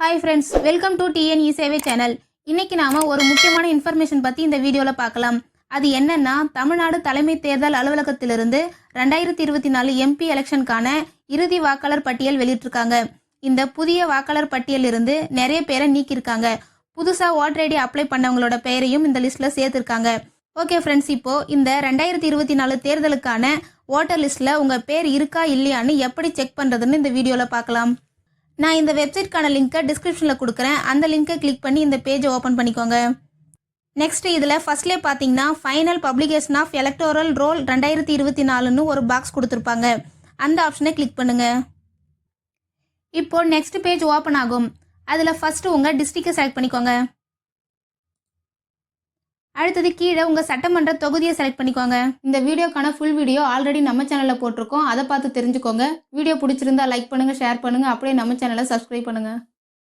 Hi friends, welcome to TNE சேவை channel. இன்னைக்கு நாம ஒரு முக்கியமான இன்ஃபர்மேஷன் பற்றி இந்த வீடியோவில் பார்க்கலாம். அது என்னன்னா, தமிழ்நாடு தலைமை தேர்தல் அலுவலகத்திலிருந்து 2024 எம்பி எலெக்ஷனுக்கான இறுதி வாக்காளர் பட்டியல் வெளியிட்டிருக்காங்க. இந்த புதிய வாக்காளர் பட்டியலிருந்து நிறைய பேரை நீக்கியிருக்காங்க. புதுசாக ஓட்டர் ஐடி அப்ளை பண்ணவங்களோட பெயரையும் இந்த லிஸ்ட்டில் சேர்த்துருக்காங்க. ஓகே ஃப்ரெண்ட்ஸ், இப்போது இந்த 2024 தேர்தலுக்கான ஓட்டர் லிஸ்ட்டில் உங்கள் பேர் இருக்கா இல்லையான்னு எப்படி செக் பண்ணுறதுன்னு இந்த வீடியோவில் பார்க்கலாம். நான் இந்த வெப்சைட்கான லிங்க்கை டிஸ்கிரிப்ஷனில் கொடுக்குறேன். அந்த லிங்க்கை கிளிக் பண்ணி இந்த பேஜை ஓப்பன் பண்ணிக்கோங்க. நெக்ஸ்ட் இதில் ஃபர்ஸ்ட்லேயே பார்த்தீங்கன்னா final publication of electoral roll 2024ன்னு ஒரு பாக்ஸ் கொடுத்துருப்பாங்க. அந்த ஆப்ஷனை கிளிக் பண்ணுங்கள். இப்போ நெக்ஸ்ட் பேஜ் ஓப்பன் ஆகும். அதில் ஃபஸ்ட்டு உங்கள் டிஸ்ட்ரிக்டை செலக்ட் பண்ணிக்கோங்க. அடுத்தது கீழே உங்கள் சட்டமன்ற தொகுதியை செலக்ட் பண்ணிக்கோங்க. இந்த வீடியோக்கான ஃபுல் வீடியோ ஆல்ரெடி நம்ம சேனலில் போட்டிருக்கோம். அதை பார்த்து தெரிஞ்சுக்கோங்க. வீடியோ பிடிச்சிருந்தா லைக் பண்ணுங்கள், ஷேர் பண்ணுங்கள், அப்படியே நம்ம சேனலை சப்ஸ்கிரைப் பண்ணுங்கள்.